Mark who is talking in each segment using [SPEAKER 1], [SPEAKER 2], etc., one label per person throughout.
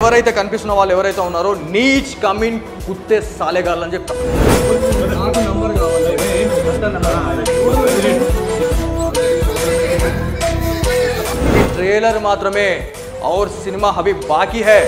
[SPEAKER 1] ఎవరైతే కనిపిస్తున్న వాళ్ళు ఎవరైతే ఉన్నారో నీచ్ కమింగ్ కుత్తే సాలేగాళ్ళు అని చెప్తారు. ఇది ట్రైలర్ మాత్రమే, और సినిమా అభి బాకీ హై.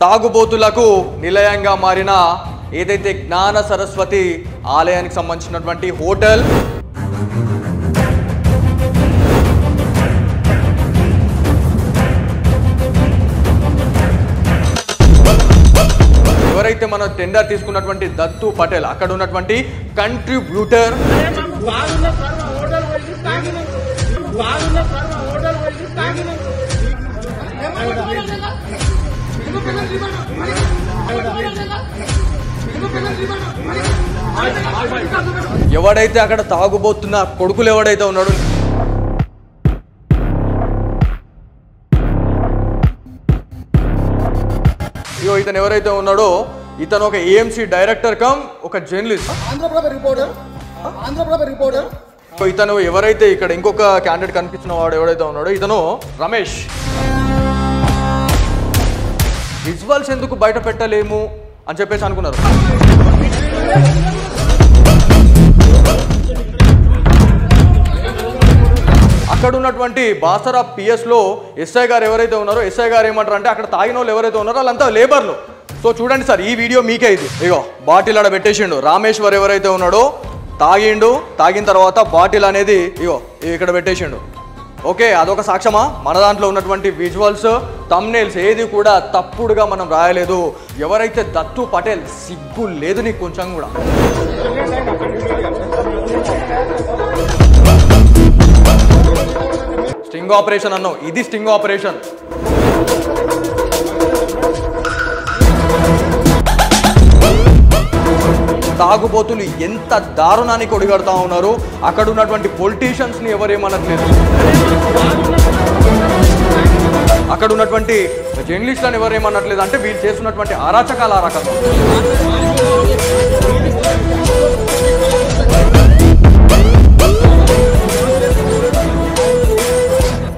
[SPEAKER 1] తాగుబోతులకు నిలయంగా మారిన ఏదైతే జ్ఞాన సరస్వతి ఆలయానికి సంబంధించినటువంటి హోటల్, ఎవరైతే మన టెండర్ తీసుకున్నటువంటి దత్తు పటేల్ అక్కడ ఉన్నటువంటి కంట్రిబ్యూటర్, ఎవడైతే అక్కడ తాగుబోతున్న కొడుకులు ఎవడైతే ఉన్నాడు, ఇతను ఎవరైతే ఉన్నాడో ఇతను ఒక ఏఎంసీ డైరెక్టర్ కమ్ ఒక జర్నలిస్ట్, ఇతను ఎవరైతే ఇక్కడ ఇంకొక క్యాండిడేట్ కనిపించిన వాడు ఎవరైతే ఉన్నాడో ఇతను రమేష్. విజువల్స్ ఎందుకు బయట పెట్టలేము అని చెప్పేసి అనుకున్నారు. అక్కడ ఉన్నటువంటి బాసరా పిఎస్లో ఎస్ఐ గారు ఎవరైతే ఉన్నారో ఎస్ఐ గారు ఏమంటారు అంటే అక్కడ తాగిన వాళ్ళు ఎవరైతే ఉన్నారో వాళ్ళంతా లేబర్లు. సో చూడండి సార్, ఈ వీడియో మీకే ఇది. ఇగో బాటిల్ ఆడ పెట్టేసిండు. రామేశ్వర్ ఎవరైతే ఉన్నాడో తాగిన తర్వాత బాటిల్ అనేది ఇగో ఇక్కడ పెట్టేసిండు. ఓకే, అదొక సాక్ష్యమా? మన దాంట్లో ఉన్నటువంటి విజువల్స్, థంబ్నెయిల్స్ ఏది కూడా తప్పుడుగా మనం రాయలేదు. ఎవరైతే దత్తు పటేల్, సిగ్గు లేదు నీకు కొంచెం కూడా. స్టింగ్ ఆపరేషన్ అన్నావు, ఇది స్టింగ్ ఆపరేషన్. తాగుబోతులు ఎంత దారుణానికి ఒడిగడతా ఉన్నారు. అక్కడ ఉన్నటువంటి పొలిటీషియన్స్ ని ఎవరేమనట్లేదు, అక్కడ ఉన్నటువంటి జర్నలిస్టులను ఎవరేమనట్లేదు. అంటే వీళ్ళు చేస్తున్నటువంటి అరాచకాలు ఆ రకంగా.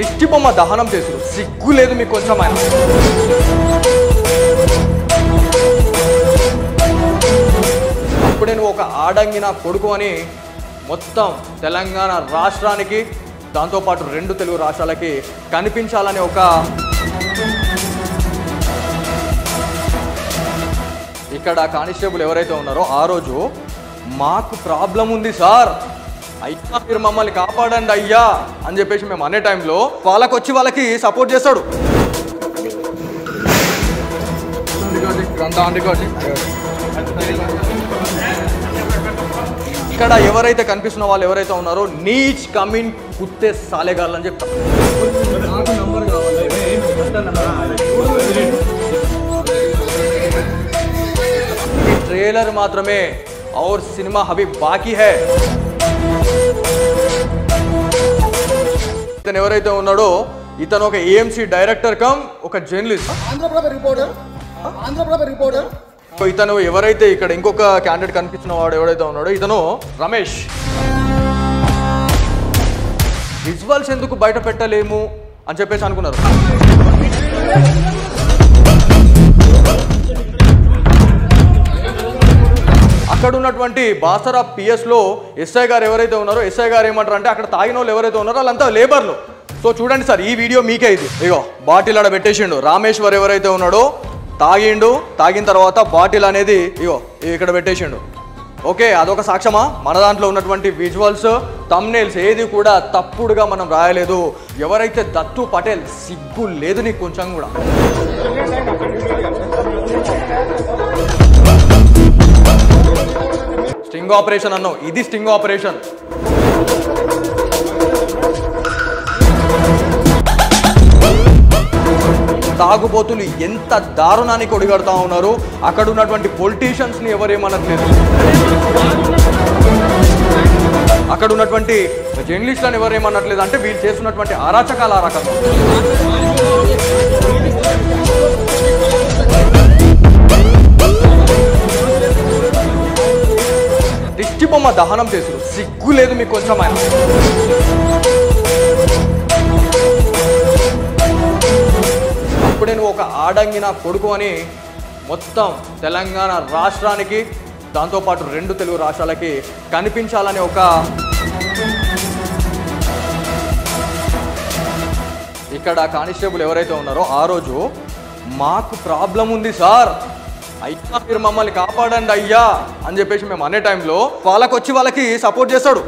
[SPEAKER 1] దిష్టి బొమ్మ దహనం చేసారు, సిగ్గు లేదు మీకు కొంచెం. ఆయన అప్పుడే నువ్వు ఒక ఆడంగిన కొడుకు అని మొత్తం తెలంగాణ రాష్ట్రానికి, దాంతోపాటు 2 తెలుగు రాష్ట్రాలకి కనిపించాలని ఒక ఇక్కడ కానిస్టేబుల్ ఎవరైతే ఉన్నారో ఆ రోజు మాకు ప్రాబ్లం ఉంది సార్, అయ్యా మీరు మమ్మల్ని కాపాడండి అయ్యా అని చెప్పేసి మేము అనే టైంలో వాళ్ళకి వచ్చి వాళ్ళకి సపోర్ట్ చేస్తాడు. ఇక్కడ ఎవరైతే కనిపిస్తున్న వాళ్ళు ఎవరైతే ఉన్నారో నీచ్ కమింగ్ కుత్తే సాలేగాళ్ళు అని చెప్తారు. ఈ ట్రైలర్ మాత్రమే, और సినిమా అభి బాకీ హై. ఇతను ఎవరైతే ఉన్నాడో ఇతను ఒక ఏఎంసీ డైరెక్టర్ కమ్ ఒక జర్నలిస్ట్, ఇతను ఎవరైతే ఇక్కడ ఇంకొక క్యాండిడేట్ కనిపించిన వాడు ఎవరైతే ఉన్నాడో ఇతను రమేష్. విజువల్స్ ఎందుకు బయట పెట్టలేము అని చెప్పేసి అనుకున్నారు. అక్కడ ఉన్నటువంటి బాసరా పిఎస్లో ఎస్ఐ గారు ఎవరైతే ఉన్నారో ఎస్ఐ గారు ఏమంటారు అంటే అక్కడ తాగిన వాళ్ళు ఎవరైతే ఉన్నారో వాళ్ళంతా లేబర్లు. సో చూడండి సార్, ఈ వీడియో మీకే ఇది. ఇగో బాటిల్ ఆడ పెట్టేసిండు. రామేశ్వర్ ఎవరైతే ఉన్నాడో తాగిన తర్వాత బాటిల్ అనేది ఇగో ఇక్కడ పెట్టేసిండు. ఓకే, అదొక సాక్ష్యమా? మన దాంట్లో ఉన్నటువంటి విజువల్స్, థంబ్నెయిల్స్ ఏది కూడా తప్పుడుగా మనం రాయలేదు. ఎవరైతే దత్తు పటేల్, సిగ్గు లేదు నీకు కొంచెం కూడా. స్టింగ్ ఆపరేషన్ అన్నావు, ఇది స్టింగ్ ఆపరేషన్. తాగుబోతులు ఎంత దారుణానికి ఒడిగడతా ఉన్నారు. అక్కడ ఉన్నటువంటి పొలిటీషియన్స్ ని ఎవరేమనట్లేదు, అక్కడ ఉన్నటువంటి జర్నలిస్టులను ఎవరేమనట్లేదు. అంటే వీళ్ళు చేస్తున్నటువంటి అరాచకాలు ఆ రకంగా. దిష్టి బొమ్మ దహనం చేసారు, సిగ్గు లేదు మీకు కొంచెం. ఆయన నువ్వు ఒక ఆడంగిన కొడుకు అని మొత్తం తెలంగాణ రాష్ట్రానికి దాంతోపాటు 2 తెలుగు రాష్ట్రాలకి కనిపించాలని ఒక ఇక్కడ కానిస్టేబుల్ ఎవరైతే ఉన్నారో ఆ రోజు మాకు ప్రాబ్లం ఉంది సార్, అయ్యా మీరు మమ్మల్ని కాపాడండి అయ్యా అని చెప్పేసి మేము అనే టైంలో వాళ్ళకి సపోర్ట్ చేస్తాడు.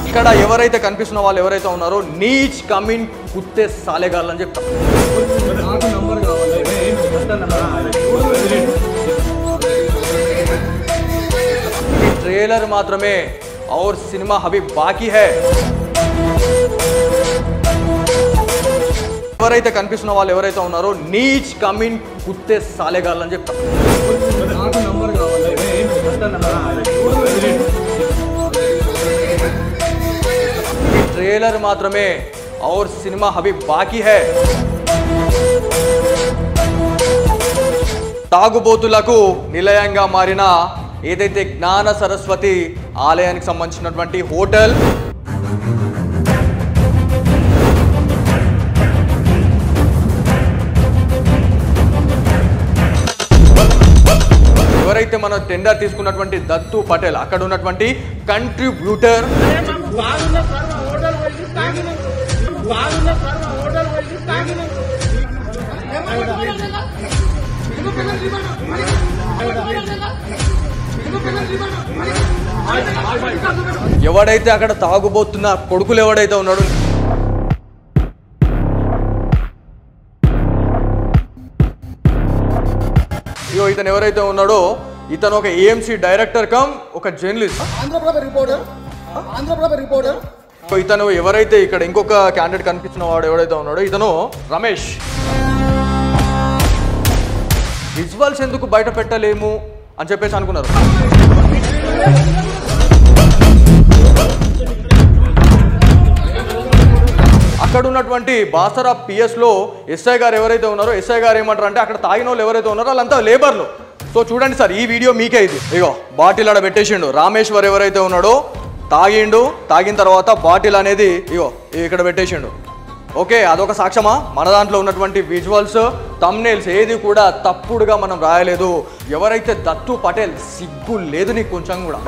[SPEAKER 1] ఇక్కడ ఎవరైతే కనిపిస్తున్న వాళ్ళు ఎవరైతే ఉన్నారో నీచ్ కమిన్ కుత్తే సాలేగాళ్ళు అని చెప్తారు. ఈ ట్రైలర్ మాత్రమే और सिनेमा अभी बाकी है. ఎవరైతే కనిపిస్తున్న వాళ్ళు ఎవరైతే ఉన్నారో నీచ్ కమిన్ కుత్తే సాలేగాళ్ళు అని చెప్తారు. ఈ ట్రైలర్ మాత్రమే और सिनेमा अभी बाकी है. తాగుబోతులకు నిలయంగా మారిన ఏదైతే జ్ఞాన సరస్వతి ఆలయానికి సంబంధించినటువంటి హోటల్, ఎవరైతే మనం టెండర్ తీసుకున్నటువంటి దత్తు పటేల్ అక్కడ ఉన్నటువంటి కంట్రిబ్యూటర్, ఎవడైతే అక్కడ తాగుబోతున్న కొడుకులు ఎవడైతే ఉన్నాడు, ఇతను ఎవరైతే ఉన్నాడో ఇతను ఒక ఏఎంసీ డైరెక్టర్ కమ్ ఒక జర్నలిస్ట్, ఇతను ఎవరైతే ఇక్కడ ఇంకొక క్యాండిడేట్ కనిపించిన వాడు ఎవడైతే ఉన్నాడో ఇతను రమేష్. విజువల్స్ ఎందుకు బయట పెట్టలేము అని చెప్పేసి అనుకున్నారు. అక్కడ ఉన్నటువంటి బాసరా పిఎస్లో ఎస్ఐ గారు ఎవరైతే ఉన్నారో ఎస్ఐ గారు ఏమంటారు అంటే అక్కడ తాగిన వాళ్ళు ఎవరైతే ఉన్నారో వాళ్ళంతా లేబర్లు. సో చూడండి సార్, ఈ వీడియో మీకే. ఇది ఇగో బాటిల్ ఆడ పెట్టేసిండు. రామేశ్వర్ ఎవరైతే ఉన్నాడో తాగిన తర్వాత బాటిల్ అనేది ఇగో ఇక్కడ పెట్టేసిండు. ఓకే, అదొక సాక్ష్యమా? మన దాంట్లో ఉన్నటువంటి విజువల్స్, థంబ్నెయిల్స్ ఏది కూడా తప్పుడుగా మనం రాయలేదు. ఎవరైతే దత్తు పటేల్, సిగ్గు లేదు నీకు కొంచెం కూడా.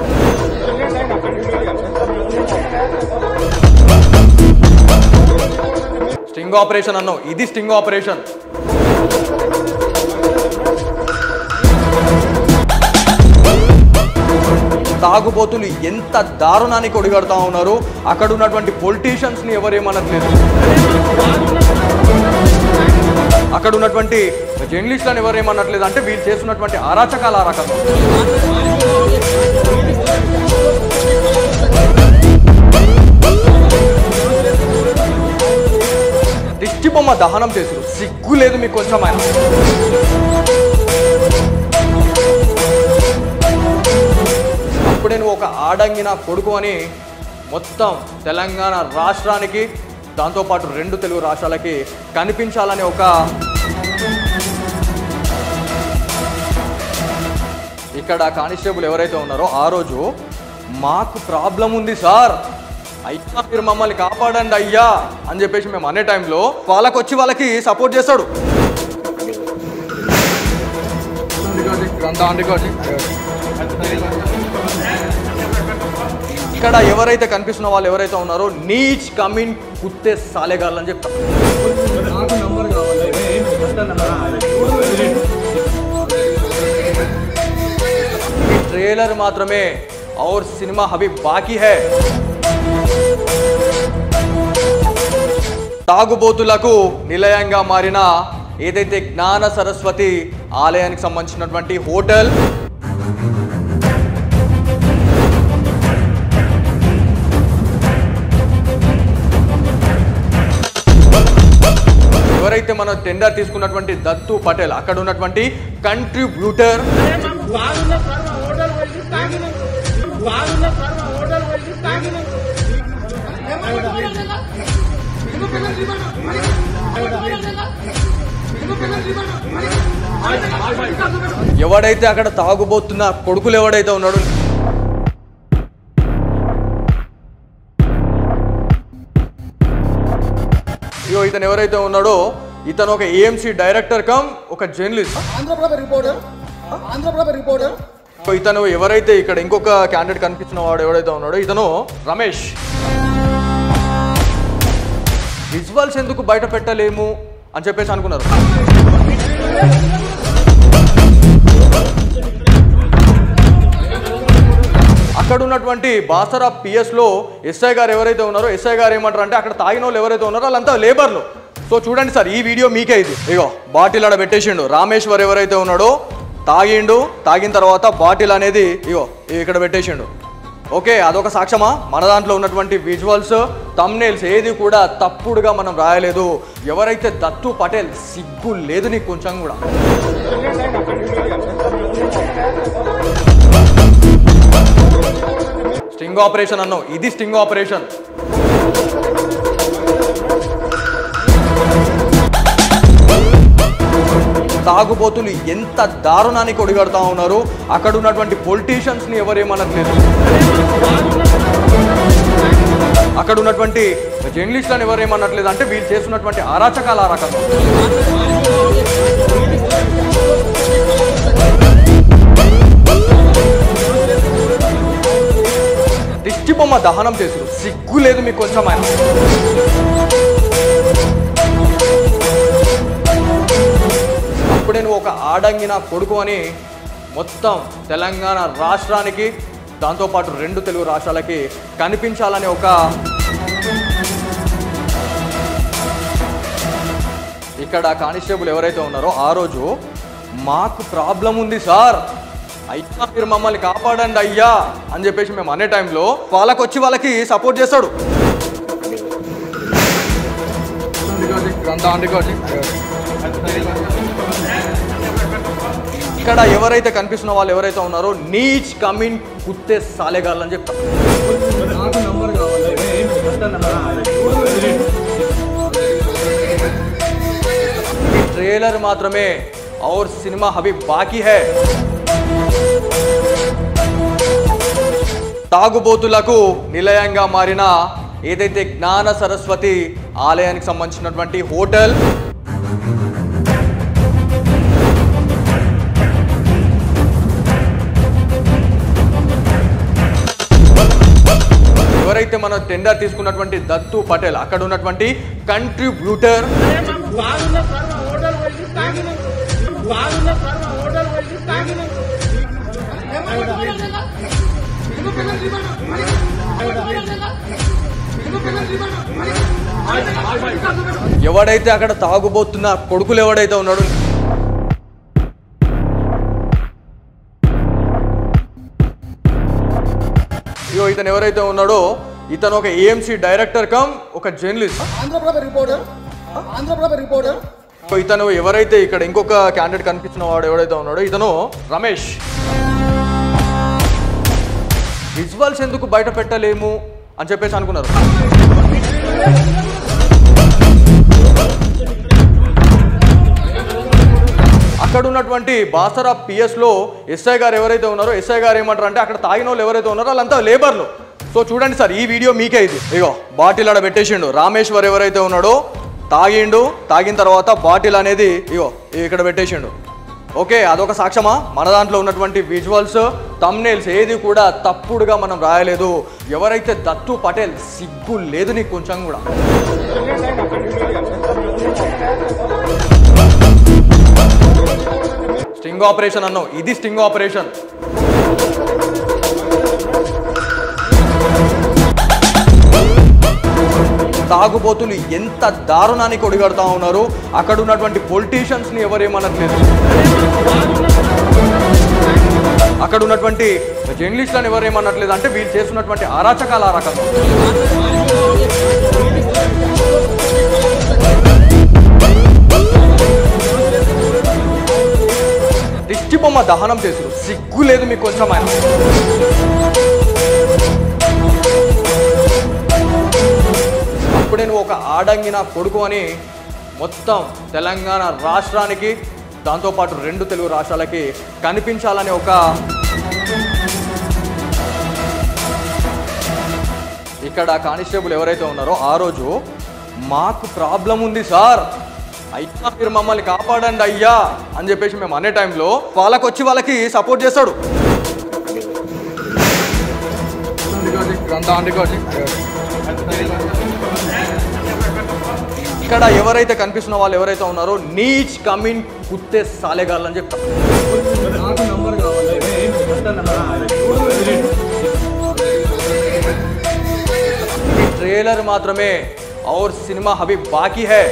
[SPEAKER 1] స్టింగ్ ఆపరేషన్ అన్నావు, ఇది స్టింగ్ ఆపరేషన్. తాగుబోతులు ఎంత దారుణానికి ఒడిగడతా ఉన్నారు. అక్కడ ఉన్నటువంటి పొలిటీషియన్స్ ని ఎవరేమనట్లేదు, అక్కడ ఉన్నటువంటి జర్నలిస్టులను ఎవరేమనట్లేదు. అంటే వీళ్ళు చేస్తున్నటువంటి అరాచకాల రకంగా దిష్టి బొమ్మ దహనం చేశారు. సిగ్గు లేదు మీకు కొంచెం ఆయన. అప్పుడే నువ్వు ఒక ఆడంగిన కొడుకు అని మొత్తం తెలంగాణ రాష్ట్రానికి దాంతోపాటు 2 తెలుగు రాష్ట్రాలకి కనిపించాలని ఒక ఇక్కడ కానిస్టేబుల్ ఎవరైతే ఉన్నారో ఆ రోజు మాకు ప్రాబ్లం ఉంది సార్, అయ్యా మీరు మమ్మల్ని కాపాడండి అయ్యా అని చెప్పేసి మేము అనే టైంలో వాళ్ళకి సపోర్ట్ చేస్తాడు. ఇక్కడ ఎవరైతే కనిపిస్తున్న వాళ్ళు ఎవరైతే ఉన్నారో నీచ్ కమిన్ కుత్తే సాలేగాళ్ళు అని చెప్తారు. ఈ ట్రైలర్ మాత్రమే और सिनेमा अभी बाकी है. తాగుబోతులకు నిలయంగా మారిన ఏదైతే జ్ఞాన సరస్వతి ఆలయానికి సంబంధించినటువంటి హోటల్, ఎవరైతే మనం టెండర్ తీసుకున్నటువంటి దత్తు పటేల్ అక్కడ ఉన్నటువంటి కంట్రిబ్యూటర్, ఎవడైతే అక్కడ తాగుబోతున్న కొడుకులు ఎవడైతే ఉన్నాడు ఇతను ఎవరైతే ఉన్నాడో ఇతను ఒక ఏఎంసీ డైరెక్టర్ కమ్ ఒక జర్నలిస్ట్. ఇతను ఎవరైతే ఇక్కడ ఇంకొక క్యాండిడేట్ కనిపించిన వాడు ఎవరైతే ఉన్నాడో ఇతను రమేష్. విజువల్స్ ఎందుకు బయట పెట్టలేము అని చెప్పేసి అనుకున్నారు. అక్కడ ఉన్నటువంటి బాసరా పిఎస్లో ఎస్ఐ గారు ఎవరైతే ఉన్నారో ఎస్ఐ గారు ఏమంటారు అంటే అక్కడ తాగిన వాళ్ళు ఎవరైతే ఉన్నారో వాళ్ళంతా లేబర్లు. సో చూడండి సార్, ఈ వీడియో మీకే ఇది. ఇగో బాటిల్ ఆడ పెట్టేసిండు. రామేశ్వర్ ఎవరైతే ఉన్నాడో తాగిన తర్వాత బాటిల్ అనేది ఇగో ఇక్కడ పెట్టేసిండు. ఓకే, అదొక సాక్ష్యమా? మన దాంట్లో ఉన్నటువంటి విజువల్స్ థంబ్నెయిల్స్ ఏది కూడా తప్పుడుగా మనం రాయలేదు. ఎవరైతే దత్తు పటేల్, సిగ్గు లేదు నీకు కొంచెం కూడా. స్టింగ్ ఆపరేషన్ అన్నావు, ఇది స్టింగ్ ఆపరేషన్. తాగుబోతులు ఎంత దారుణానికి ఒడిగడతా ఉన్నారు. అక్కడ ఉన్నటువంటి పొలిటీషియన్స్ ని ఎవరేమనట్లేదు, అక్కడ ఉన్నటువంటి జర్నలిస్టులను ఎవరేమనట్లేదు. అంటే వీళ్ళు చేస్తున్నటువంటి అరాచకాలు ఆ రకంగా. దిష్టి బొమ్మ దహనం చేశారు, సిగ్గు లేదు మీకు కొంచెం. ఆయన అప్పుడే నువ్వు ఒక ఆడంగిన కొడుకు అని మొత్తం తెలంగాణ రాష్ట్రానికి దాంతోపాటు 2 తెలుగు రాష్ట్రాలకి కనిపించాలని ఒక ఇక్కడ కానిస్టేబుల్ ఎవరైతే ఉన్నారో ఆ రోజు మాకు ప్రాబ్లం ఉంది సార్, అయ్యా మీరు మమ్మల్ని కాపాడండి అయ్యా అని చెప్పేసి మేము అనే టైంలో వాళ్ళకి సపోర్ట్ చేస్తాడు. ఇక్కడ ఎవరైతే కనిపిస్తున్న వాళ్ళు ఎవరైతే ఉన్నారో నీచ్ కమిన్ కుత్తే సాలేగాళ్ళు అని చెప్తారు. ఈ ట్రైలర్ మాత్రమే और సినిమా అభి బాకీ హై. తాగుబోతులకు నిలయంగా మారిన ఏదైతే జ్ఞాన సరస్వతి ఆలయానికి సంబంధించినటువంటి హోటల్, ఎవరైతే మన టెండర్ తీసుకున్నటువంటి దత్తు పటేల్, అక్కడ ఉన్నటువంటి కంట్రిబ్యూటర్, ఎవడైతే అక్కడ తాగుబోతున్న కొడుకులు ఎవడైతే ఉన్నాడు, ఇతను ఎవరైతే ఉన్నాడో ఇతను ఒక ఏఎంసీ డైరెక్టర్ కమ్ ఒక జర్నలిస్ట్. ఇతను ఎవరైతే ఇక్కడ ఇంకొక క్యాండిడేట్ కనిపించిన వాడు ఎవరైతే ఉన్నాడో ఇతను రమేష్. విజువల్స్ ఎందుకు బయట పెట్టలేము అని చెప్పేసి అనుకున్నారు. అక్కడ ఉన్నటువంటి బాసరా పిఎస్లో ఎస్ఐ గారు ఎవరైతే ఉన్నారో ఎస్ఐ గారు ఏమంటారు అంటే అక్కడ తాగిన వాళ్ళు ఎవరైతే ఉన్నారో వాళ్ళంతా లేబర్లు. సో చూడండి సార్, ఈ వీడియో మీకే ఇది. ఇగో బాటిల్ ఆడ పెట్టేసిండు. రామేశ్వర్ ఎవరైతే ఉన్నాడో తాగిన తర్వాత బాటిల్ అనేది ఇగో ఇక్కడ పెట్టేసిండు. ఓకే, అదొక సాక్ష్యమా? మన దాంట్లో ఉన్నటువంటి విజువల్స్ థంబ్నెయిల్స్ ఏది కూడా తప్పుడుగా మనం రాయలేదు. ఎవరైతే దత్తు పటేల్, సిగ్గు లేదు నీకు కొంచెం కూడా. స్టింగ్ ఆపరేషన్ అన్నావు, ఇది స్టింగ్ ఆపరేషన్. తాగుబోతులు ఎంత దారుణానికి ఒడిగడతా ఉన్నారు. అక్కడ ఉన్నటువంటి పొలిటీషియన్స్ ని ఎవరేమనట్లేదు, అక్కడ ఉన్నటువంటి జర్నలిస్టులను ఎవరేమనట్లేదు. అంటే వీళ్ళు చేస్తున్నటువంటి అరాచకాలు ఆ రకంగా. దిష్టి బొమ్మ దహనం చేశారు, సిగ్గు లేదు మీకు కొంచెం. ఆయన అప్పుడే నువ్వు ఒక ఆడంగిన కొడుకు అని మొత్తం తెలంగాణ రాష్ట్రానికి దాంతోపాటు 2 తెలుగు రాష్ట్రాలకి కనిపించాలని ఒక ఇక్కడ కానిస్టేబుల్ ఎవరైతే ఉన్నారో ఆ రోజు మాకు ప్రాబ్లం ఉంది సార్, అయ్యా మీరు మమ్మల్ని కాపాడండి అయ్యా అని చెప్పేసి మేము అనే టైంలో వాళ్ళకి సపోర్ట్ చేస్తాడు. ఇక్కడ ఎవరైతే కనిపిస్తున్న వాళ్ళు ఎవరైతే ఉన్నారో నీచ్ కమిన్ కుత్తే సాలేగాళ్ళు అని చెప్తారు. ट्रेलर मात्र में और सिनेमा अभी बाकी है।